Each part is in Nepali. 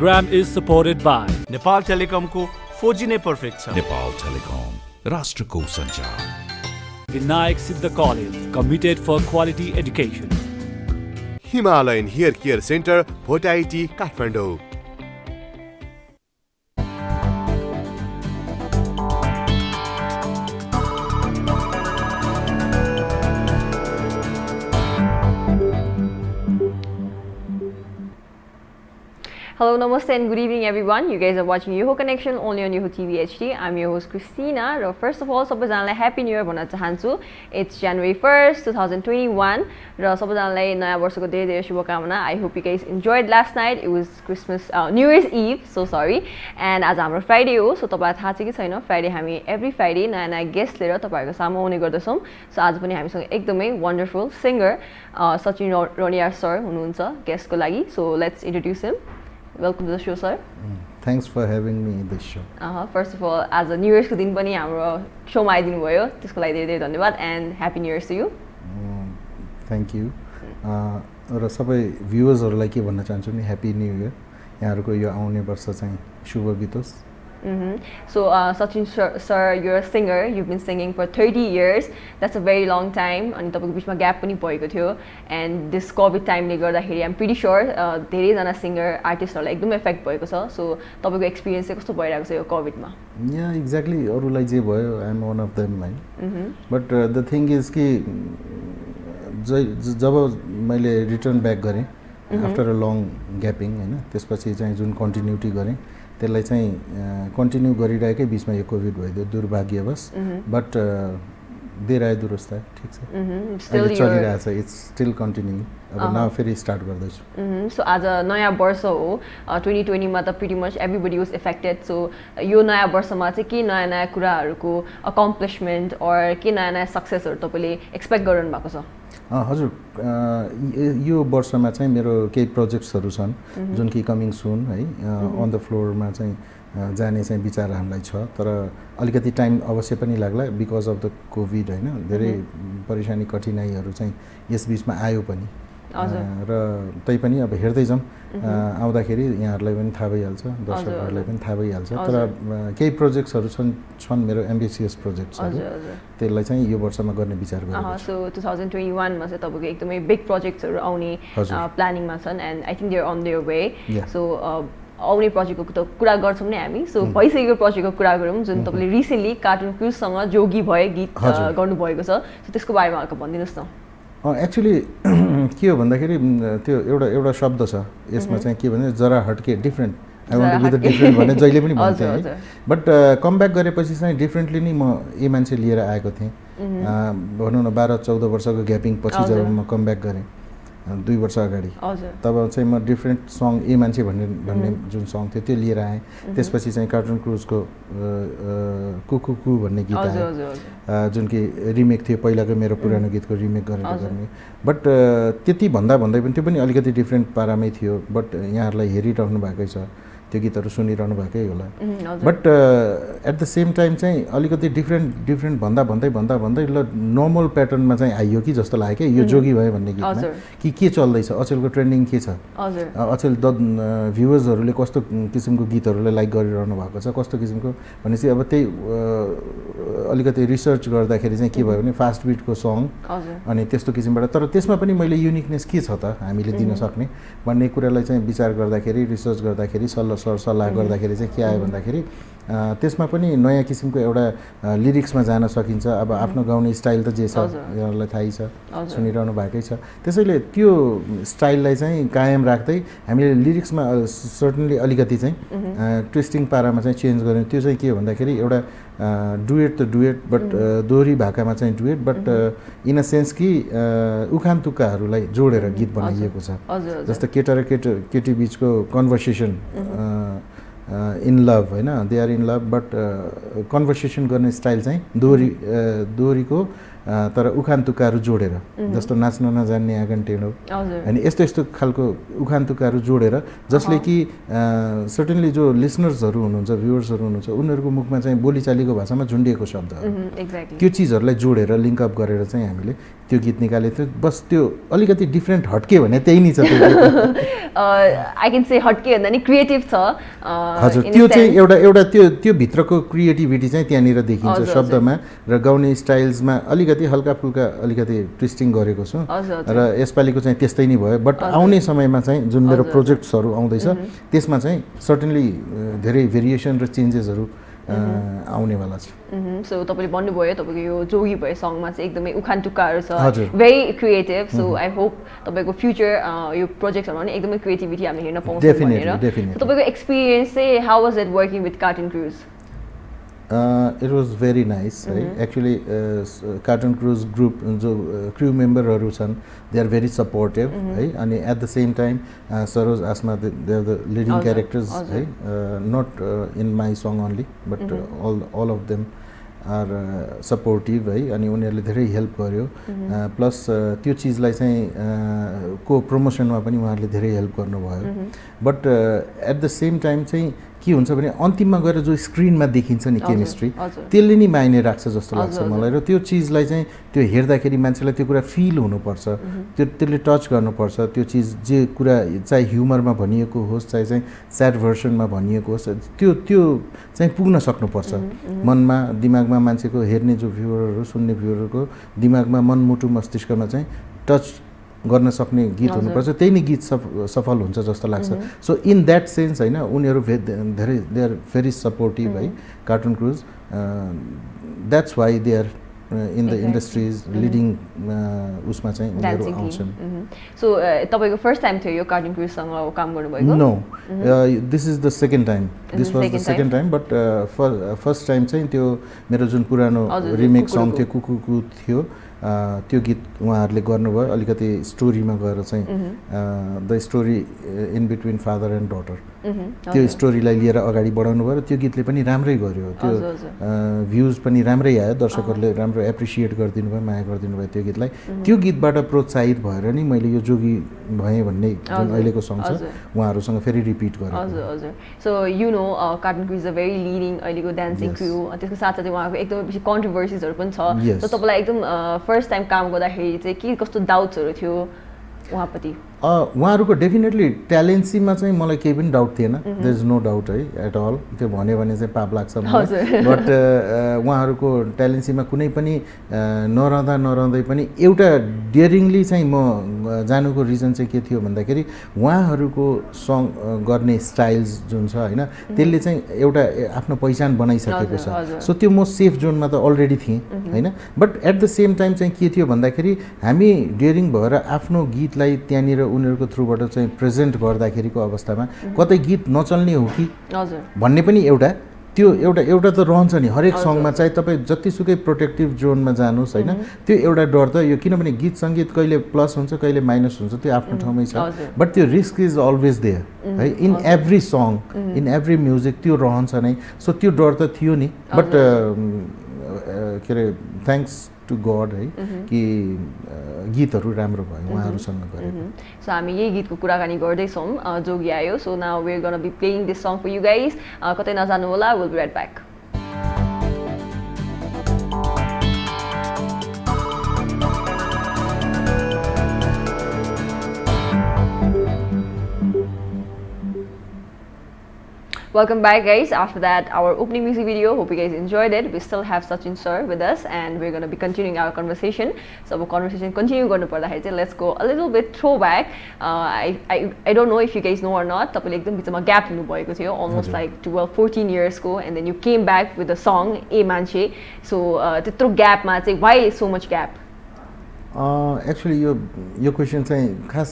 program is supported by Nepal telecom को 4G नै पर्फेक्ट छ। नेपाल टेलिकम राष्ट्रको सञ्चार। Vinayak Siddha College, committed for quality education. Himalayan Hair Care Center, Bhotaiti, Kathmandu. Hello, namaste and good evening everyone. You guys are watching Yoho Connection only on Yoho TV HD. I'm your host Christina. First of all, सबैजनालाई Happy New Year भन्न चाहन्छु. It's January 1st, 2021. र सबैजनालाई नयाँ वर्षको धेरै धेरै शुभकामना. I hope you guys enjoyed last night. It was Christmas, New Year's Eve. So sorry. And आज हाम्रो Friday हो. So तपाईलाई थाहा छ कि छैन? Friday हामी every Friday नयाँ नयाँ guest लिएर तपाईहरुको सामु आउने गर्दछौं. So आज पनि हामीसँग एकदमै wonderful singer सचिन रोनिया सर हुनुहुन्छ guest को लागि. So let's introduce him. Welcome to the show, sir. Thanks for having me in this show. First of all, as a New Year's को दिन पनि हाम्रो शोमा आइदिनु भयो त्यसको लागि धेरै धेरै धन्यवाद and Happy New Year's to you. Thank you. र सबै भ्युअर्सहरुलाई के भन्न चाहन्छु नि Happy New Year. यहाँहरुको यो आउने वर्ष चाहिँ शुभ बितोस्. So Sachin sir, you're a singer. You've been singing for 30 years. That's a very long time. अनि तपाईको बीचमा ग्याप पनि भएको थियो. And this COVID time ले गर्दाखेरि I'm pretty sure धेरै जना singer आर्टिस्टहरुलाई एकदमै इफेक्ट भएको छ. So तपाईको एक्सपीरियन्स चाहिँ कस्तो भइरहेको छ यो कोभिड मा? Yeah, exactly. अरुलाई जे भयो I'm one of them, man. But the thing is कि जब मैले रिटर्न ब्याक गरे आफ्टर अ लङ ग्यापिङ हैन त्यसपछि चाहिँ जुन कन्टिन्युटी गरे त्यसलाई चाहिँ कन्टिन्यू गरिरहेकै बीचमा यो कोभिड भइदियो दुर्भाग्यवश बट देर आयो दुरुस्त ठीक छ अहिले चलिरहेछ इट्स स्टिल कन्टिन्यू अब नाउ फेरि स्टार्ट गर्दैछु सो आज नयाँ वर्ष हो 2020 मा त pretty much everybody was affected so यो नयाँ वर्षमा चाहिँ के नयाँ नयाँ कुराहरुको अकम्प्लिशमेन्ट अर के नयाँ नयाँ सक्सेसहरु तपाईले एक्सपेक्ट गरिरहनु भएको छ हजुर यो वर्षमा चाहिँ मेरो केही प्रोजेक्ट्सहरु छन् जुन कि कमिङ सुन है अन द फ्लोरमा चाहिँ जाने चाहिँ विचार हामीलाई छ तर अलिकति टाइम अवश्य पनि लाग्ला बिकज अफ द कोभिड हैन धेरै परेशानी कठिनाइहरु चाहिँ यस बीचमा आयो पनि र तै पनि अब हेर्दै जाम आउँदाखेरि यहाँहरुलाई पनि थाहा भइहाल्छ दर्शकहरुलाई पनि थाहा भइहाल्छ तर केही प्रोजेक्ट्सहरु छन् मेरो एम्बिसियस प्रोजेक्ट्सहरु त्यसलाई चाहिँ यो वर्षमा गर्ने विचार गरेको छु सो 2021 मा चाहिँ तपाईको एकदमै बिग प्रोजेक्ट्सहरु आउने प्लानिङमा छन् and I think they are on their way so आउने प्रोजेक्टको त कुरा गर्छौं नै हामी सो भइसकेको प्रोजेक्टको कुरा गरौँ जुन तपाईले रिसेन्टली कार्टुन क्रुजसँग जोगी भए गीत गर्नु भएको छ सो त्यसको बारेमा हल्का भनिदिनुस् न एक्चुअली के हो भन्दाखेरि त्यो एउटा शब्द छ यसमा चाहिँ के भने जरा हटके different I want to be the different भन्ने जहिले पनि भन्थे है बट कम ब्याक गरेपछि चाहिँ डिफरेंटली नि म ए मान्छे लिएर आएको थिएँ भनौं न 12-14 वर्षको ग्यापिङ पछि जब म कम ब्याक गरे 2 वर्ष अगाडि तब चाहिँ म डिफरेंट सङ ए मान्छे भन्ने जुन सङ थियो त्यो लिएर आएँ त्यसपछि चाहिँ कार्टुन क्रुजको कुकुकु भन्ने गीत आयो जुन कि रिमेक थियो पहिलाको मेरो पुरानो गीतको रिमेक गरेर गर्ने बट त्यति भन्दा भन्दै पनि त्यो पनि अलिकति डिफरेंट पारामै थियो बट यहाँहरुलाई हेरिरहनु भएकै छ त्यो गीतहरु सुनिरहनु भएकै होला but at the same time चाहिँ अलिकति डिफरेंट भन्दा भन्दै ल नर्मल प्याटर्नमा चाहिँ आइयो कि जस्तो लाग्यो के यो जोगी भयो भन्ने गीतमा कि के चल्दैछ अचेलको ट्रेन्डिङ के छ अचेल द भ्युअर्सहरुले कस्तो किसिमको गीतहरुलाई लाइक गरिरहनु भएको छ कस्तो किसिमको भनेपछि अब त्यही अलिकति रिसर्च गर्दाखेरि चाहिँ के भयो भने फास्ट बीटको सङ अनि त्यस्तो किसिमबाट तर त्यसमा पनि मैले युनिकनेस के छ त हामीले दिन सक्ने भन्ने कुरालाई चाहिँ विचार गर्दाखेरि रिसर्च गर्दाखेरि सल्लाह गर्दाखेरि चाहिँ के आयो भन्दाखेरि त्यसमा पनि नयाँ किसिमको एउटा लिरिक्समा जान सकिन्छ अब आफ्नो गाउने स्टाइल त जे छ यहाँहरुलाई थाहै छ सुनिरहनु भएकै छ त्यसैले त्यो स्टाइललाई चाहिँ कायम राख्दै हामीले लिरिक्समा सर्टेनली अलिकति चाहिँ ट्विस्टिङ पारामा चाहिँ चेन्ज गर्यौं त्यो चाहिँ के हो भन्दाखेरि एउटा डुएट त डुएट बट दोहोरी भाकामा चाहिँ duet but in a sense कि उखान तुक्काहरुलाई जोडेर गीत बनाइएको छ जस्तो केटा र केटी बीचको कन्भर्सेसन इन लभ हैन they are in love but conversation गर्ने स्टाइल चाहिँ दोहोरीको तर उखान तुक्काहरू जोडेर जस्तो नाच्न नजान्ने आँगन टेढो अनि यस्तो यस्तो खालको उखान तुक्काहरू जोडेर जसले कि सर्टेनली जो लिसनर्सहरू हुनुहुन्छ भ्युअर्सहरू हुनुहुन्छ उनीहरूको मुखमा चाहिँ बोलीचालीको भाषामा झुन्डिएको शब्दहरू त्यो चिजहरूलाई जोडेर लिङ्कअप गरेर चाहिँ हामीले त्यो गीत निकालेको थियो बस त्यो अलिकति डिफ्रेन्ट हट्के भने त्यही नै छ आई क्यान से हट्के भन्दा नि क्रिएटिभ छ हजुर त्यो चाहिँ एउटा त्यो भित्रको क्रिएटिभिटी चाहिँ त्यहाँनिर देखिन्छ शब्दमा र गाउने स्टाइल्समा अलिकति हल्का फुल्का अलिकति ट्विस्टिङ गरेको छु र यसपालिको चाहिँ त्यस्तै नै भयो बट आउने समयमा चाहिँ जुन मेरो प्रोजेक्ट्सहरू आउँदैछ त्यसमा चाहिँ सर्टेनली धेरै भेरिएसन र चेन्जेसहरू आउनेवाला छ सो तपाईँले भन्नुभयो तपाईँको यो जोगी भयो सङमा चाहिँ एकदमै उखान टुक्काहरू छ very creative so I hope तपाईँको फ्युचर यो प्रोजेक्टहरूमा पनि एकदमै क्रिएटिभिटी हामीले हेर्न पाउँछौँ भनेर तपाईँको एक्सपिरियन्स चाहिँ how was it working with Cartoonz Crew it was very nice है एक्चुली कार्टुन क्रुज ग्रुप जो क्रू मेम्बरहरू छन् दे आर भेरी सपोर्टिभ है अनि at the same time Saroj Aasma they are the leading characters है not in my song only but all of them are supportive है अनि उनीहरूले धेरै हेल्प गर्यो प्लस त्यो चिजलाई चाहिँ को प्रमोसनमा पनि उहाँहरूले धेरै हेल्प गर्नुभयो but at the same time चाहिँ के हुन्छ भने अन्तिममा गएर जो स्क्रिनमा देखिन्छ नि केमिस्ट्री त्यसले नि मायने राख्छ जस्तो लाग्छ मलाई र त्यो चिजलाई चाहिँ त्यो हेर्दाखेरि मान्छेलाई त्यो कुरा फिल हुनुपर्छ त्यसले टच गर्नुपर्छ त्यो चिज जे कुरा चाहे ह्युमरमा भनिएको होस् चाहे चाहिँ स्याड भर्सनमा भनिएको होस् त्यो चाहिँ पुग्न सक्नुपर्छ मनमा दिमागमा मान्छेको हेर्ने जो भ्युअरहरू सुन्ने भ्युअरहरूको दिमागमा मनमुटु मस्तिष्कमा चाहिँ टच गर्न सक्ने गीत हुनुपर्छ त्यही नै गीत सफल हुन्छ जस्तो लाग्छ सो इन द्याट सेन्स होइन उनीहरू धेरै दे आर भेरी सपोर्टिभ है Cartoonz Crew that's why they are in the industries leading उसमा चाहिँ उनीहरू आउँछन् सो तपाईँको फर्स्ट टाइम थियो यो कार्टुन क्रुजसँग काम गर्नुभएको no this is the second time this was the second time but first time चाहिँ त्यो मेरो जुन पुरानो रिमेक सङ थियो कुकुकु थियो त्यो गीत उहाँहरूले गर्नुभयो अलिकति स्टोरीमा गएर चाहिँ the story in between father and daughter त्यो स्टोरीलाई लिएर अगाडि बढाउनु भयो र त्यो गीतले पनि राम्रै गर्यो त्यो भ्युज पनि राम्रै आयो दर्शकहरूले राम्रो एप्रिसिएट गरिदिनु भयो माया गरिदिनु भयो त्यो गीतलाई त्यो गीतबाट प्रोत्साहित भएर नि मैले यो जोगी भएँ भन्ने जुन अहिलेको सङ छ उहाँहरूसँग फेरि रिपिट गरेँ हजुर हजुर so you know Cartoonz Crew a very leading अहिलेको डान्सिङ क्रू त्यसको साथसाथै उहाँको एकदमै बेसी कन्ट्रोभर्सिजहरू पनि छ सो तपाईँलाई एकदम फर्स्ट टाइम काम गर्दाखेरि चाहिँ के कस्तो डाउट्सहरू थियो उहाँप्रति उहाँहरूको डेफिनेटली ट्यालेन्सीमा चाहिँ मलाई केही पनि डाउट थिएन देयर इज नो डाउट है एट अल त्यो भन्यो भने चाहिँ पाप लाग्छ मलाई बट उहाँहरूको ट्यालेन्सीमा कुनै पनि नरहँदै पनि एउटा डेयरिङली चाहिँ म जानुको रिजन चाहिँ के थियो भन्दाखेरि उहाँहरूको सङ गर्ने स्टाइल्स जुन छ होइन त्यसले चाहिँ एउटा आफ्नो पहिचान बनाइसकेको छ सो त्यो म सेफ जोनमा त अलरेडी थिएँ होइन but at the same time चाहिँ के थियो भन्दाखेरि हामी डेयरिङ भएर आफ्नो गीतलाई त्यहाँनिर उनीहरूको थ्रुबाट चाहिँ प्रेजेन्ट गर्दाखेरिको अवस्थामा कतै गीत नचल्ने हो कि भन्ने पनि एउटा त रहन्छ नि हरेक सङमा चाहिँ तपाईँ जतिसुकै प्रोटेक्टिभ जोनमा जानुहोस् होइन त्यो एउटा डर त यो किनभने गीत सङ्गीत कहिले प्लस हुन्छ कहिले माइनस हुन्छ त्यो आफ्नो ठाउँमै छ बट त्यो रिस्क इज अलवेज देयर है in every song in every music त्यो रहन्छ नै सो त्यो डर त थियो नि बट के अरे थ्याङ्क्स टु गड है कि गीतहरू राम्रो भयो उहाँहरूसँग गरेको सो हामी यही गीतको कुराकानी गर्दैछौँ जोगी आयो so now we are gonna be playing this song for you guys कतै नजानु होला will be right back Welcome back guys, after that our opening music video, hope you guys enjoyed it. We still have Sachin sir with us and we're going to be continuing our conversation. So our conversation continue garnu parदाखेरि चाहिँ let's go a little bit throwback. I don't know if you guys know or not, तपाईले एकदम बिचमा ग्याप लिनु भएको थियो almost like 12-14 years को and then you came back with a song ए मान्छे. So त्यत्रो ग्यापमा चाहिँ why so much gap? Actually यो क्वेसन चाहिँ खास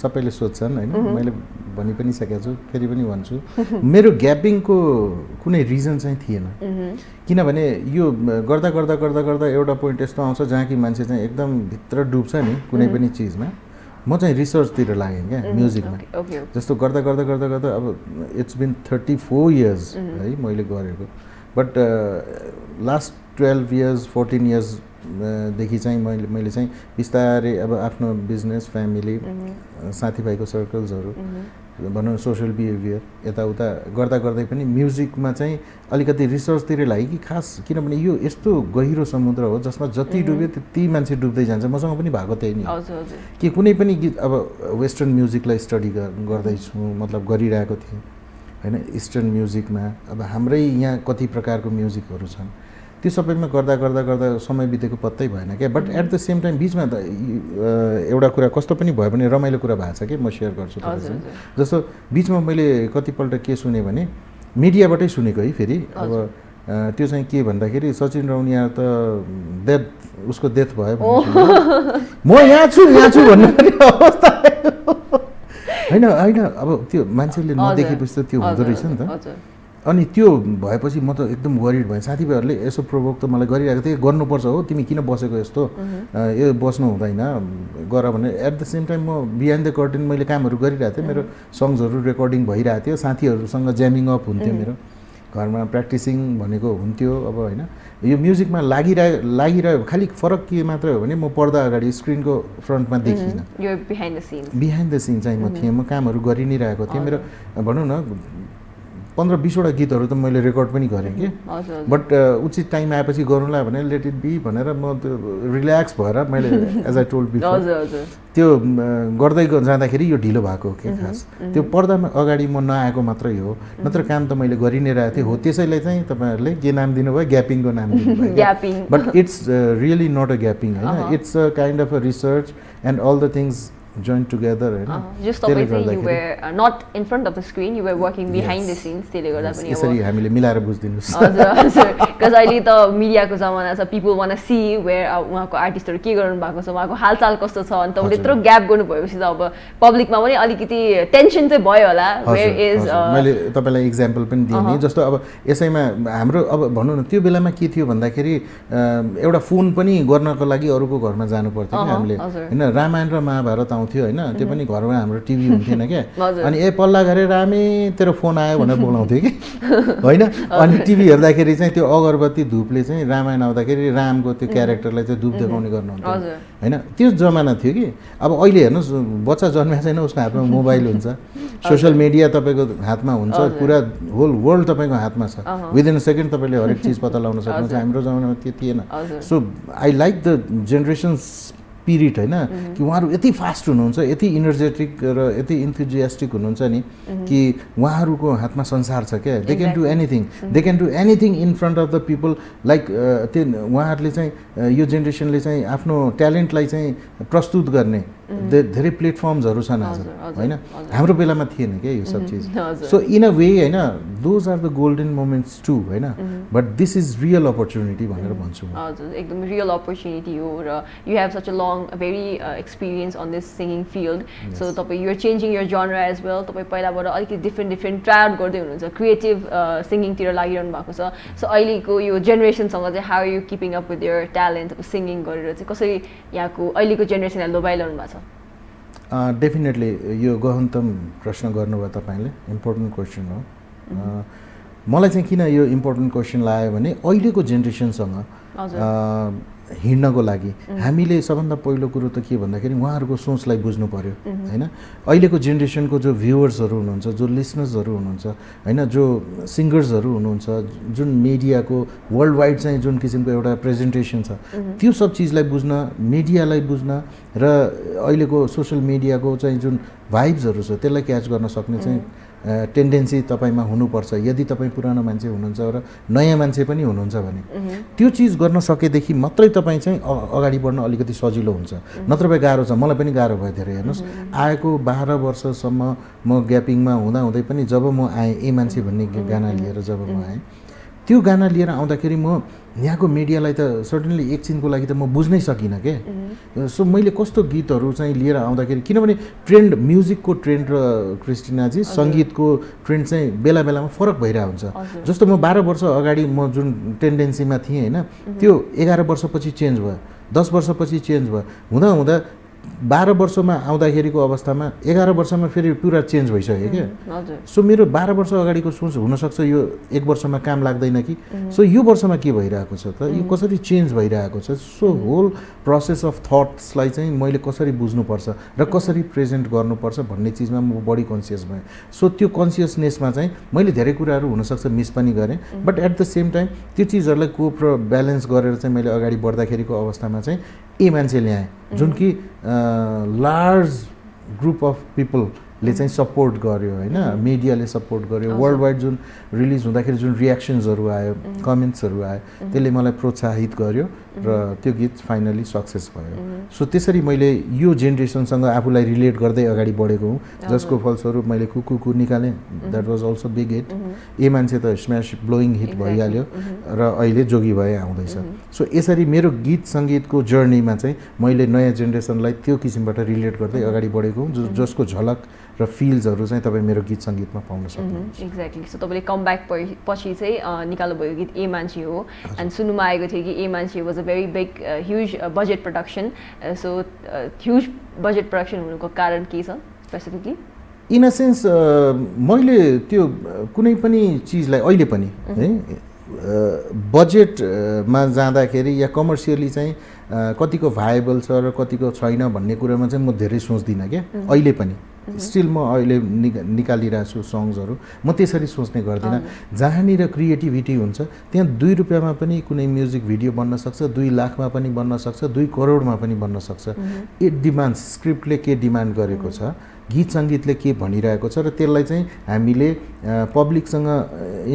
सबैले सोध्छन् होइन मैले भनि पनि सकेको छु फेरि पनि भन्छु मेरो ग्यापिङको कुनै रिजन चाहिँ थिएन किनभने यो गर्दा गर्दा गर्दा गर्दा एउटा पोइन्ट यस्तो आउँछ जहाँ कि मान्छे चाहिँ एकदम भित्र डुब्छ नि कुनै पनि चिजमा म चाहिँ रिसर्चतिर लागेँ क्या म्युजिकमा जस्तो गर्दा गर्दा गर्दा गर्दा अब इट्स बिन 34 इयर्स है मैले गरेको बट लास्ट 12 years 14 years देखि चाहिँ मैले चाहिँ बिस्तारै अब आफ्नो बिजनेस फ्यामिली साथीभाइको सर्कल्सहरू भनौँ सोसियल बिहेभियर यताउता गर्दा गर्दै पनि म्युजिकमा चाहिँ अलिकति रिसर्चतिर लाग्यो कि खास किनभने यो यस्तो गहिरो समुद्र हो जसमा जति डुब्यो त्यति मान्छे डुब्दै जान्छ मसँग पनि भएको त्यही नि कि कुनै पनि गीत अब वेस्टर्न म्युजिकलाई स्टडी गर्दैछु मतलब गरिरहेको थिएँ होइन इस्टर्न म्युजिकमा अब हाम्रै यहाँ कति प्रकारको म्युजिकहरू छन् त्यो सबैमा गर्दा गर्दा गर्दा समय बितेको पत्तै भएन क्या but at the same time बिचमा त एउटा कुरा कस्तो पनि भयो भने रमाइलो कुरा भएको छ कि म सेयर गर्छु तपाईँसँग जस्तो बिचमा मैले कतिपल्ट के सुने भने मिडियाबाटै सुनेको है फेरि अब त्यो चाहिँ के भन्दाखेरि सचिन रौनिया त उसको डेथ भयो म यहाँ छु भन्ने पनि अवस्था होइन होइन अब त्यो मान्छेले नदेखेपछि त त्यो हुँदो रहेछ नि त अनि त्यो भएपछि म त एकदम वरिड भएँ साथीभाइहरूले यसो प्रोभोक त मलाई गरिरहेको थिएँ गर्नुपर्छ हो तिमी किन बसेको यस्तो यो बस्नु हुँदैन गर भने एट द सेम टाइम म बिहाइन्ड द कर्टेन मैले कामहरू गरिरहेको थिएँ मेरो सङ्ग्सहरू रेकर्डिङ भइरहेको थियो साथीहरूसँग ज्यामिङ अप हुन्थ्यो मेरो घरमा प्र्याक्टिसिङ भनेको हुन्थ्यो अब होइन यो म्युजिकमा लागिरह्यो खालि फरक के मात्र हो भने म पर्दा अगाडि स्क्रिनको फ्रन्टमा देखिनँ बिहाइन्ड द सिन चाहिँ म थिएँ म कामहरू गरि नै रहेको थिएँ मेरो भनौँ न 15-20वटा गीतहरू त मैले रेकर्ड पनि गरेँ कि बट उचित टाइम आएपछि गरौँला भने लेट इट बी भनेर म त्यो रिल्याक्स भएर मैले एज आई टोल्ड बिफोर त्यो गर्दै जाँदाखेरि यो ढिलो भएको हो कि खास त्यो पर्दामा अगाडि म नआएको मात्रै हो नत्र काम त मैले गरि नै रहेको थिएँ हो त्यसैलाई चाहिँ तपाईँहरूले के नाम दिनुभयो ग्यापिङको नाम दिनुभयो but it's really not a gapping होइन it's a kind of a research and all the things joined together just you were not in front of the screen you were working behind the scenes त्यसले गर्दा पनि यसरी हामीले मिलाएर बुझ्दिनुस् हजुर because अहिले त मिडियाको जमाना छ people want to see where उहाँको आर्टिस्टहरु के गर्नु भएको छ उहाँको हालचाल कस्तो छ अनि तपाईले यत्रो ग्याप गर्नु भएपछि त अब पब्लिकमा पनि अलिकति टेन्सन चाहिँ भयो होला where is मैले तपाईलाई एक्जाम्पल पनि दिएँ नि जस्तो अब यसैमा हाम्रो अब भनौँ न त्यो बेलामा के थियो भन्दाखेरि एउटा फोन पनि गर्नको लागि अरूको घरमा जानु पर्थ्यो नि हामीले हैन रामायण र महाभारत आउँथ्यो हैन त्यो पनि घरमा हाम्रो टिभी हुन्थेन के अनि ए पल्ला गरे रामे तेरो फोन आयो भनेर बोलाउँथ्यो कि हैन अनि टिभी हेर्दाखेरि चाहिँ त्यो अगरबत्ती धूपले चाहिँ रामायण आउँदाखेरि रामको त्यो क्यारेक्टरलाई चाहिँ धूप देखाउने गर्नुहुन्थ्यो हैन त्यो जमाना थियो कि अब अहिले हेर्नुस् बच्चा जन्मेको छैन उसको हातमा मोबाइल हुन्छ सोशल मिडिया तपाईको हातमा हुन्छ पुरा होल वर्ल्ड तपाईको हातमा छ विदिन अ सेकेन्ड तपाईले हरेक चीज पत्ता लगाउन सक्नुहुन्छ हाम्रो जमानामा त्यो थिएन so I like the generation spirit हैन कि उहाँहरु यति फास्ट हुनुहुन्छ यति इनर्जेटिक र यति इन्थुजियास्टिक हुनुहुन्छ नि कि उहाँहरुको हातमा संसार छ के they can do anything they can do anything in front of the people like त्यो उहाँहरुले चाहिँ यो जेनेरेसनले चाहिँ आफ्नो ट्यालेन्टलाई चाहिँ प्रस्तुत गर्ने धेरै प्लेटफर्म्सहरु छन् आज हैन हाम्रो बेलामा थिएन के यो सब चीज सो इन अ वे हैन those are the golden moments to हैन but this is real opportunity भनेर भन्छु म हजुर एकदम रियल अपर्च्युनिटी हो र you have such a long very experience on this singing field so तपाईँ you are changing your genre as well तपाईँ पहिलाबाट अलिकति डिफ्रेन्ट ट्राई आउट गर्दै हुनुहुन्छ क्रिएटिभ सिङ्गिङतिर लागिरहनु भएको छ सो अहिलेको यो जेनेरेसनसँग चाहिँ how are you keeping up with your talent singing गरेर चाहिँ कसरी यहाँको अहिलेको जेनेरेसनलाई लोभाइरहनु भएको छ डेफिनेटली यो गहनतम प्रश्न गर्नुभयो तपाईँले इम्पोर्टेन्ट क्वेसन हो मलाई चाहिँ किन यो इम्पोर्टेन्ट क्वेसन लाग्यो भने अहिलेको जेनेरेसनसँग हिँड्नको लागि हामीले सबभन्दा पहिलो कुरो त के भन्दाखेरि उहाँहरूको सोचलाई बुझ्नु पर्यो हैन अहिलेको जेनेरेसनको जो भ्युअर्सहरू हुनुहुन्छ जो लिसनर्सहरू हुनुहुन्छ हैन जो सिङ्गर्सहरू हुनुहुन्छ जुन मिडियाको वर्ल्ड वाइड चाहिँ जुन किसिमको एउटा प्रेजेन्टेसन छ त्यो सब चिजलाई बुझ्न मिडियालाई बुझ्न र अहिलेको सोसियल मिडियाको चाहिँ जुन भाइब्सहरू छ त्यसलाई क्याच गर्न सक्ने चाहिँ टेन्डेन्सी तपाईमा हुनुपर्छ यदि तपाईँ पुरानो मान्छे हुनुहुन्छ र नयाँ मान्छे पनि हुनुहुन्छ भने त्यो चिज गर्न सकेदेखि मात्रै तपाईँ चाहिँ अगाडि बढ्न अलिकति सजिलो हुन्छ नत्र भए गाह्रो छ मलाई पनि गाह्रो भयो धेरै हेर्नुहोस् आएको 12 वर्षसम्म म ग्यापिङमा हुँदै पनि जब म आएँ ए मान्छे भन्ने गाना लिएर जब म आएँ त्यो गाना लिएर आउँदाखेरि म यहाँको मिडियालाई त सर्टेनली एकछिनको लागि त म बुझ्नै सकिनँ के सो मैले कस्तो गीतहरू चाहिँ लिएर आउँदाखेरि किनभने ट्रेन्ड म्युजिकको ट्रेन्ड र क्रिस्टिनाजी सङ्गीतको ट्रेन्ड चाहिँ बेला बेलामा फरक भइरहेको हुन्छ जस्तो म 12 वर्ष अगाडि म जुन टेन्डेन्सीमा थिएँ हैन त्यो 11 वर्षपछि चेन्ज भयो 10 वर्षपछि चेन्ज भयो हुँदा 12 वर्षमा आउँदाखेरिको अवस्थामा 11 वर्षमा फेरि पुरा चेन्ज भइसक्यो क्या हजुर सो मेरो 12 वर्ष अगाडिको सोच हुनसक्छ यो 1 वर्षमा काम लाग्दैन कि सो यो वर्षमा के भइरहेको छ त यो कसरी चेन्ज भइरहेको छ सो होल प्रोसेस अफ थट्सलाई चाहिँ मैले कसरी बुझ्नुपर्छ र कसरी प्रेजेन्ट गर्नुपर्छ भन्ने चिजमा म बढी कन्सियस भएँ सो त्यो कन्सियसनेसमा चाहिँ मैले धेरै कुराहरू हुनसक्छ मिस पनि गरेँ but at the same time त्यो चिजहरूलाई कोप र ब्यालेन्स गरेर चाहिँ मैले अगाडि बढ्दाखेरिको अवस्थामा चाहिँ मान्छे ल्याएँ जुन कि लार्ज ग्रुप अफ पिपलले चाहिँ सपोर्ट गर्यो होइन मिडियाले सपोर्ट गर्यो वर्ल्ड वाइड जुन रिलिज हुँदाखेरि जुन रियाक्सन्सहरू आयो कमेन्ट्सहरू आयो त्यसले मलाई प्रोत्साहित गर्यो र त्यो गीत फाइनली सक्सेस भयो सो त्यसरी मैले यो जेनेरेसनसँग आफूलाई रिलेट गर्दै अगाडि बढेको हुँ जसको फलस्वरूप मैले कुकु निकालेँ that was also big hit मान्छे त स्म्यास ब्लोइङ हिट भइहाल्यो र अहिले जोगी भए आउँदैछ सो यसरी मेरो गीत सङ्गीतको जर्नीमा चाहिँ मैले नयाँ जेनेरेसनलाई त्यो किसिमबाट रिलेट गर्दै अगाडि बढेको हुँ जसको झलक र फिल्सहरू चाहिँ तपाईँ मेरो गीत सङ्गीतमा पाउन सक्नुहुन्छ एक्ज्याक्टली सो तपाईँले कमब्याक पछि चाहिँ निकाल्नुभएको गीत मान्छे हो एन्ड सुन्नुमा आएको थियो कि मान्छे was a very big huge budget production so huge budget production हुनुको कारण के छ स्पेसिफिकली इन अ सेन्स मैले त्यो कुनै पनि चिजलाई अहिले पनि है बजेटमा जाँदाखेरि या कमर्सियली चाहिँ कतिको भाएबल छ र कतिको छैन भन्ने कुरामा चाहिँ म धेरै सोच्दिनँ क्या अहिले पनि स्टिल म अहिले निकालिरहेको छु सङ्ग्सहरू म त्यसरी सोच्ने गर्दिनँ जहाँनिर क्रिएटिभिटी हुन्छ त्यहाँ 2 रुपियाँमा पनि कुनै म्युजिक भिडियो बन्न सक्छ 2 लाखमा पनि बन्न सक्छ 2 करोडमा पनि बन्न सक्छ इट डिमान्ड स्क्रिप्टले के डिमान्ड गरेको छ गीत सङ्गीतले के भनिरहेको छ र त्यसलाई चाहिँ हामीले पब्लिकसँग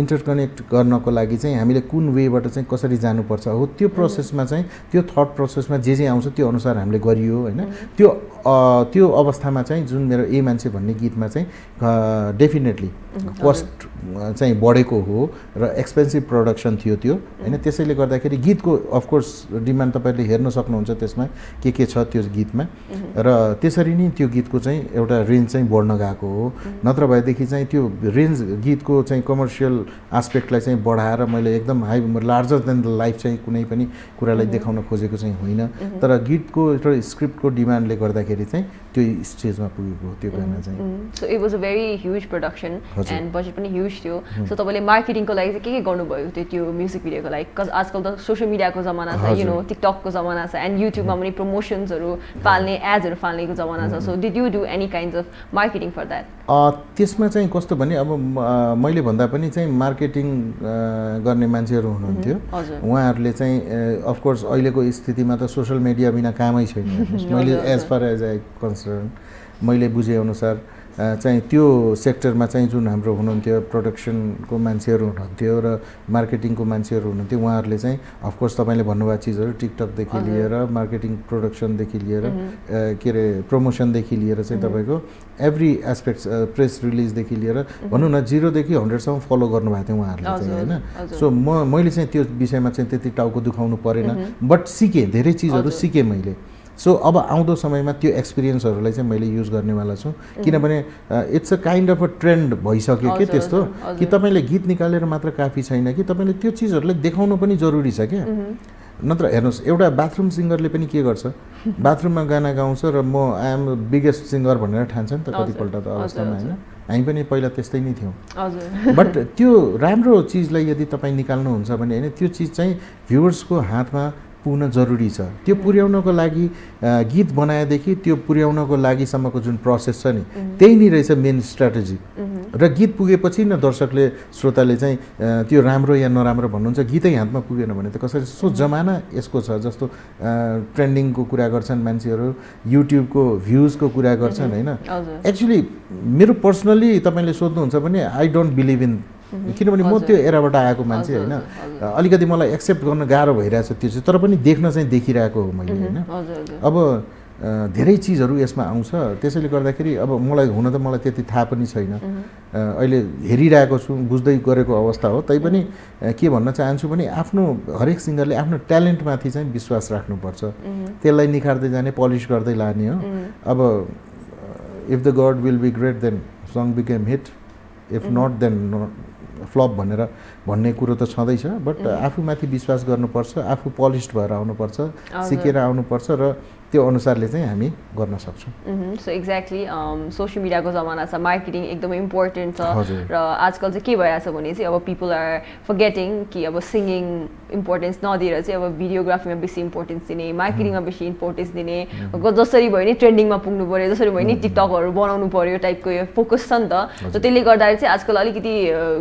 इन्टरकनेक्ट गर्नको लागि चाहिँ हामीले कुन वेबाट चाहिँ कसरी जानुपर्छ हो त्यो प्रोसेसमा चाहिँ त्यो थट प्रोसेसमा जे आउँछ त्यो अनुसार हामीले गरियो होइन त्यो अवस्थामा चाहिँ जुन मेरो मान्छे भन्ने गीतमा चाहिँ डेफिनेटली कस्ट चाहिँ बढेको हो र एक्सपेन्सिभ प्रोडक्सन थियो त्यो होइन त्यसैले गर्दाखेरि गीतको अफकोर्स डिमान्ड तपाईँले हेर्न सक्नुहुन्छ त्यसमा के छ त्यो गीतमा र त्यसरी नै त्यो गीतको चाहिँ एउटा रेन्ज चाहिँ बढ्न गएको हो नत्र भएदेखि चाहिँ त्यो रेन्ज गीतको चाहिँ कमर्सियल एस्पेक्टलाई चाहिँ बढाएर मैले एकदम high larger than the life चाहिँ कुनै पनि कुरालाई देखाउन खोजेको चाहिँ होइन तर गीतको र स्क्रिप्टको डिमान्डले गर्दाखेरि चाहिँ त्यो स्टेजमा पुगेको त्यो गाना चाहिँ so it was a very huge production and budget पनि ह्युज थियो सो तपाईँले मार्केटिङको लागि चाहिँ के गर्नुभयो त्यो म्युजिक भिडियोको लागि बिकज आजकल त सोसियल मिडियाको जमाना छ यु नो टिकटकको जमाना छ एन्ड युट्युबमा पनि प्रमोसन्सहरू फाल्ने एड्सहरू फाल्नेको जमाना छ so did you do any kinds of marketing for that त्यसमा चाहिँ कस्तो भने अब मैले भन्दा पनि चाहिँ मार्केटिङ गर्ने मान्छेहरू हुनुहुन्थ्यो उहाँहरूले चाहिँ अफकोर्स अहिलेको स्थितिमा त सोसियल मिडिया बिना कामै छैन मैले as far as I concern मैले बुझेअनुसार चाहिँ त्यो सेक्टरमा चाहिँ जुन हाम्रो हुनुहुन्थ्यो प्रोडक्सनको मान्छेहरू हुनुहुन्थ्यो र मार्केटिङको मान्छेहरू हुनुहुन्थ्यो उहाँहरूले चाहिँ अफकोर्स तपाईँले भन्नुभएको चिजहरू टिकटकदेखि लिएर मार्केटिङ प्रोडक्सनदेखि लिएर के अरे प्रमोसनदेखि लिएर चाहिँ तपाईँको एभ्री एस्पेक्ट प्रेस रिलिजदेखि लिएर भनौँ न 0 देखि 100सम्म फलो गर्नुभएको थियो उहाँहरूले चाहिँ होइन सो मैले चाहिँ त्यो विषयमा चाहिँ त्यति टाउको दुखाउनु परेन बट सिकेँ धेरै चिजहरू सिकेँ मैले सो अब आउँदो समयमा त्यो एक्सपिरियन्सहरूलाई चाहिँ मैले युज गर्नेवाला छु किनभने it's a kind of a trend भइसक्यो कि त्यस्तो कि तपाईँले गीत निकालेर मात्र काफी छैन कि तपाईँले त्यो चिजहरूलाई देखाउनु पनि जरुरी छ क्या नत्र हेर्नुहोस् एउटा बाथरुम सिङ्गरले पनि के गर्छ बाथरुममा गाना गाउँछ र म आई एम बिगेस्ट सिङ्गर भनेर ठान्छ नि त कतिपल्ट त अवस्थामा होइन हामी पनि पहिला त्यस्तै नै थियौँ बट त्यो राम्रो चिजलाई यदि तपाईँ निकाल्नुहुन्छ भने होइन त्यो चिज चाहिँ भ्युवर्सको हातमा पुग्न जरुरी छ त्यो पुर्याउनको लागि गीत बनाएदेखि त्यो पुर्याउनको लागिसम्मको जुन प्रोसेस छ नि त्यही नै रहेछ मेन स्ट्र्याटेजी र गीत पुगेपछि न दर्शकले श्रोताले चाहिँ त्यो राम्रो या नराम्रो भन्नुहुन्छ गीतै हातमा पुगेन भने त कसरी सो जमाना यसको छ जस्तो ट्रेन्डिङको कुरा गर्छन् मान्छेहरू युट्युबको भ्युजको कुरा गर्छन् होइन एक्चुअली मेरो पर्सनली तपाईँले सोध्नुहुन्छ भने आई डोन्ट बिलिभ इन किनभने म त्यो एराबाट आएको मान्छे होइन अलिकति मलाई एक्सेप्ट गर्न गाह्रो भइरहेछ त्यो चाहिँ तर पनि देख्न चाहिँ देखिरहेको हो मैले होइन अब धेरै चिजहरू यसमा आउँछ त्यसैले गर्दाखेरि अब मलाई हुन त मलाई त्यति थाहा पनि छैन अहिले हेरिरहेको छु बुझ्दै गरेको अवस्था हो तैपनि के भन्न चाहन्छु भने आफ्नो हरेक सिङ्गरले आफ्नो ट्यालेन्टमाथि चाहिँ विश्वास राख्नुपर्छ त्यसलाई निखार्दै जाने पलिस गर्दै लाने हो अब if the god will be great then song became hit if not then flop भन्ने कुरो त छँदैछ बट आफूमाथि विश्वास गर्नुपर्छ आफू पलिस्ड भएर आउनुपर्छ सिकेर आउनुपर्छ र त्यो अनुसारले चाहिँ हामी गर्न सक्छौँ। सो एक्ज्याक्टली सोसियल मिडियाको जमाना छ, मार्केटिङ एकदमै इम्पोर्टेन्ट छ हजुर। र आजकल चाहिँ के भइरहेछ भने चाहिँ अब पिपल आर फर्गेटिङ कि अब सिङ्गिङ इम्पोर्टेन्स नदिएर चाहिँ अब भिडियोग्राफीमा बेसी इम्पोर्टेन्स दिने, मार्केटिङमा बेसी इम्पोर्टेन्स दिने, जसरी भयो नि ट्रेन्डिङमा पुग्नु पऱ्यो, जसरी भयो नि टिकटकहरू बनाउनु पऱ्यो टाइपको यो फोकस छ नि त। सो त्यसले गर्दाखेरि चाहिँ आजकल अलिकति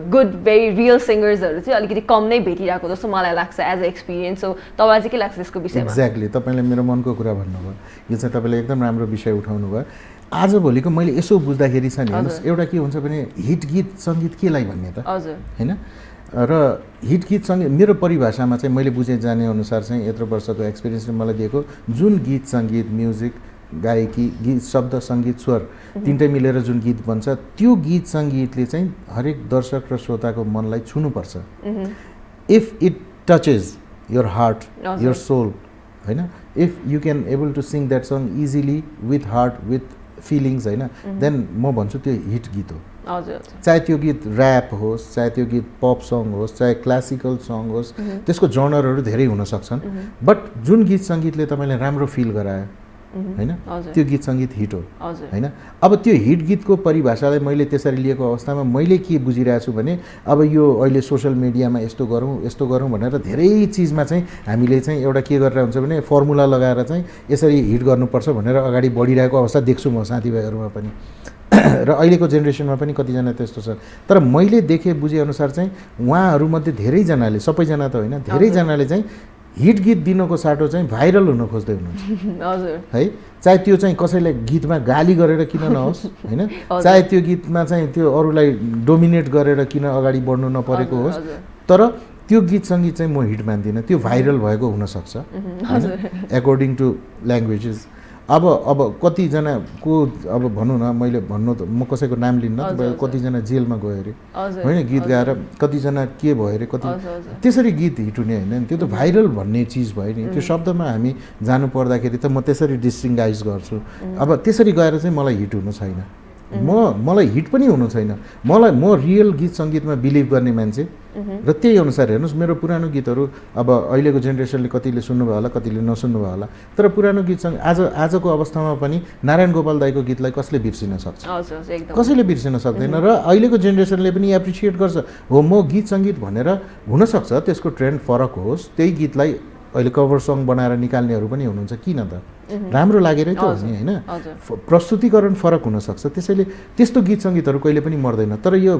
गुड भेरी रियल सिङ्गर्सहरू चाहिँ अलिकति कम नै भेटिरहेको जस्तो मलाई लाग्छ एज अ एक्सपिरियन्स। सो तपाईँलाई चाहिँ के लाग्छ यसको विषयमा? एक्ज्याक्टली, तपाईँले मेरो मनको कुरा भन्नुभयो, यो चाहिँ तपाईँले एकदम राम्रो विषय उठाउनु भयो। आजभोलिको मैले यसो बुझ्दाखेरि छ नि, हेर्नुहोस् एउटा के हुन्छ भने हिट गीत सङ्गीत केलाई भन्ने त हजुर होइन। र हिट गीत सङ्गीत मेरो परिभाषामा चाहिँ मैले बुझे जाने अनुसार चाहिँ यत्रो वर्षको एक्सपिरियन्सले मलाई दिएको जुन गीत सङ्गीत म्युजिक गायकी गीत शब्द सङ्गीत स्वर तिनटै मिलेर जुन गीत बन्छ त्यो गीत सङ्गीतले चाहिँ हरेक दर्शक र श्रोताको मनलाई छुनुपर्छ। If it touches your heart your soul होइन, if you can able to sing that song easily with heart with feelings होइन, देन म भन्छु त्यो हिट गीत हो। चाहे त्यो गीत ऱ्याप होस्, चाहे त्यो गीत पप सङ होस्, चाहे क्लासिकल सङ होस्, त्यसको जनरहरू धेरै हुन सक्छन्, बट जुन गीत सङ्गीतले तपाईँलाई राम्रो फिल गरायो होइन त्यो गीत सङ्गीत हिट हो होइन। अब त्यो हिट गीतको परिभाषालाई मैले त्यसरी लिएको अवस्थामा मैले के बुझिरहेको छु भने अब यो अहिले सोसियल मिडियामा यस्तो गरौँ भनेर धेरै चिजमा चाहिँ हामीले चाहिँ एउटा के गरेर हुन्छ भने फर्मुला लगाएर चाहिँ यसरी हिट गर्नुपर्छ भनेर अगाडि बढिरहेको अवस्था देख्छु म साथीभाइहरूमा पनि र अहिलेको जेनेरेसनमा पनि कतिजना त्यस्तो छ। तर मैले देखेँ बुझेअनुसार चाहिँ उहाँहरूमध्ये धेरैजनाले, सबैजना त होइन, धेरैजनाले चाहिँ हिट गीत दिनको साटो चाहिँ भाइरल हुन खोज्दै हुनुहुन्छ है। चाहे त्यो चाहिँ कसैलाई गीतमा गाली गरेर किन नहोस् होइन, चाहे त्यो गीतमा चाहिँ त्यो अरूलाई डोमिनेट गरेर किन अगाडि बढ्नु नपरेको होस्, तर त्यो गीत सङ्गीत चाहिँ म हिट मान्दिनँ, त्यो भाइरल भएको हुनसक्छ एकोर्डिङ टु ल्याङ्ग्वेजेस। अब कतिजनाको अब भनौँ न, मैले भन्नु त म कसैको नाम लिन्न, कतिजना जेलमा गयो अरे होइन गीत गाएर, कतिजना के भयो अरे, कति त्यसरी गीत हिट हुने होइन, त्यो त भाइरल भन्ने चिज भयो नि। त्यो शब्दमा हामी जानु पर्दाखेरि त म त्यसरी डिस्टिङ्गाइज गर्छु। अब त्यसरी गएर चाहिँ मलाई हिट हुनु छैन, मलाई हिट पनि हुनु छैन। म रियल गीत सङ्गीतमा बिलिभ गर्ने मान्छे र त्यही अनुसार हेर्नुहोस् मेरो पुरानो गीतहरू अब अहिलेको जेनेरेसनले कतिले सुन्नुभयो होला, कतिले नसुन्नुभयो होला, तर पुरानो गीत सङ्गीत आजको अवस्थामा पनि नारायण गोपाल दाईको गीतलाई कसले बिर्सिन सक्छ? कसैले बिर्सिन सक्दैन। र अहिलेको जेनेरेसनले पनि एप्रिसिएट गर्छ। हो म गीत सङ्गीत भनेर हुनसक्छ त्यसको ट्रेन्ड फरक होस्, त्यही गीतलाई अहिले कभर सङ बनाएर निकाल्नेहरू पनि हुनुहुन्छ, किन त राम्रो लागेरै त हो नि होइन। प्रस्तुतिकरण फरक हुनसक्छ, त्यसैले त्यस्तो गीत सङ्गीतहरू कहिले पनि मर्दैन। तर यो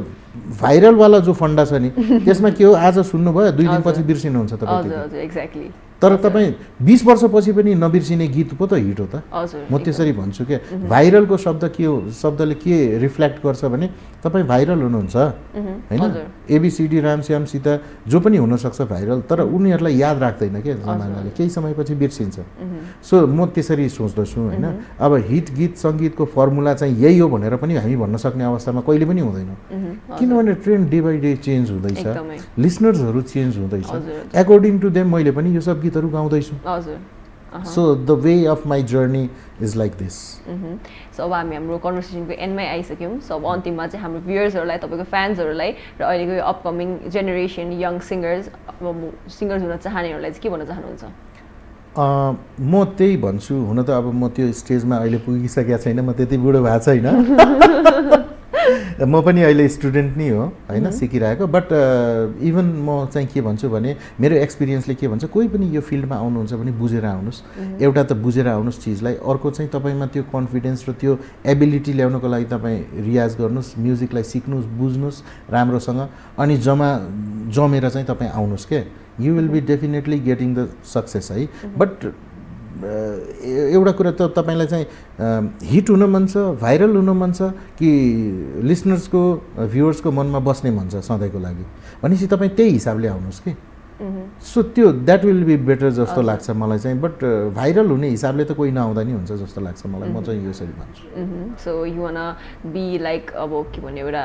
भाइरलवाला जो फन्डा छ नि त्यसमा के हो, आज सुन्नुभयो 2 दिनपछि बिर्सिनुहुन्छ तपाईँ, तर तपाईँ 20 वर्षपछि पनि नबिर्सिने गीत पो त हिट हो त। म त्यसरी भन्छु क्या, भाइरलको शब्द के हो, शब्दले के रिफ्लेक्ट गर्छ भने तपाईँ भाइरल हुनुहुन्छ होइन। एबिसिडी रामश्याम सीता जो पनि हुनसक्छ भाइरल, तर उनीहरूलाई याद राख्दैन क्या जमानाले, केही समयपछि बिर्सिन्छ। सो म त्यसरी सोच्दछु होइन। अब हिट गीत सङ्गीतको फर्मुला चाहिँ यही हो भनेर पनि हामी भन्न सक्ने अवस्थामा कहिले पनि हुँदैन, किनभने trend day by day change हुँदैछ, लिसनर्सहरू चेन्ज हुँदैछ। एकोर्डिङ टु देम मैले पनि यो सब गीतहरू गाउँदैछु। So the way of my journey is like this. So अब हामी हाम्रो कन्भर्सेसनको एन्डमै आइसक्यौँ। सो अब अन्तिममा चाहिँ हाम्रो भ्युयर्सहरूलाई, तपाईँको फ्यान्सहरूलाई र अहिलेको यो अपकमिङ जेनेरेसन यङ सिङ्गर्स हुन चाहनेहरूलाई चाहिँ के भन्न चाहनुहुन्छ? म त्यही भन्छु, हुन त अब म त्यो स्टेजमा अहिले पुगिसकेको छैन, म त्यति बुढो भएको छैन, म पनि अहिले स्टुडेन्ट नै हो होइन, सिकिरहेको। बट इभन म चाहिँ के भन्छु भने मेरो एक्सपिरियन्सले के भन्छ, कोही पनि यो फिल्डमा आउनुहुन्छ भने बुझेर आउनुहोस्। एउटा त बुझेर आउनुहोस् चिजलाई, अर्को चाहिँ तपाईँमा त्यो कन्फिडेन्स र त्यो एबिलिटी ल्याउनको लागि तपाईँ रियाज गर्नुहोस्, म्युजिकलाई सिक्नुहोस्, बुझ्नुहोस् राम्रोसँग, अनि जमेर चाहिँ तपाईँ आउनुहोस् क्या, you will be definitely getting the success है। बट एउटा कुरा त तपाईँलाई चाहिँ हिट हुन मन छ, भाइरल हुन मन छ कि लिसनर्सको भ्युअर्सको मनमा बस्ने मन छ सधैँको लागि भनेपछि तपाईँ त्यही हिसाबले आउनुहोस् कि। सो त्यो द्याट विल बी बेटर जस्तो लाग्छ मलाई चाहिँ। बट भाइरल हुने हिसाबले त कोही नआउँदा नि हुन्छ जस्तो लाग्छ मलाई, म चाहिँ यसरी भन्छु। So you want be like अब के भन्ने एउटा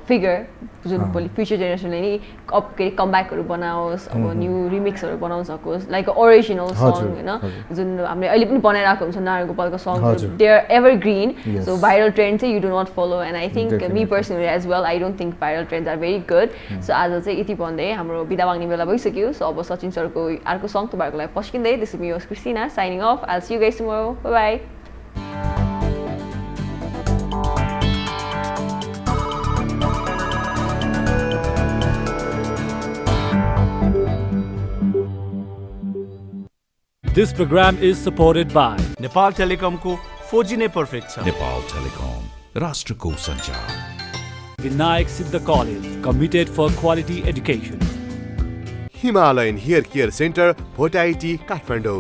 फिगर जुन फ्युचर जेनेरेसनले नि कमब्याकहरू बनाओस् अब न्यू रिमिक्सहरू बनाउन सकोस् लाइक ओरिजिनल सङ होइन जुन हामीले अहिले पनि बनाइरहेको हुन्छ नारायण गोपालको song they are evergreen so viral trend चाहिँ you do not follow and I think me personally as well I don't think viral trends are very good so आज चाहिँ यति भन्दै हाम्रो बिदा माग्ने बेला भइसक्यो सो अब सचिन सरको अर्को सङ तपाईँहरूको लागि पस्किँदै this is me host Christina signing off I will see you guys tomorrow bye bye This program is supported by Nepal टेलिकमको 4G नै पर्फेक्ट छ नेपाल टेलिकम राष्ट्रको सञ्चार Vinayak Siddha College, committed for quality education. Himalayan Hair Care Center, Bhotaiti, Kathmandu.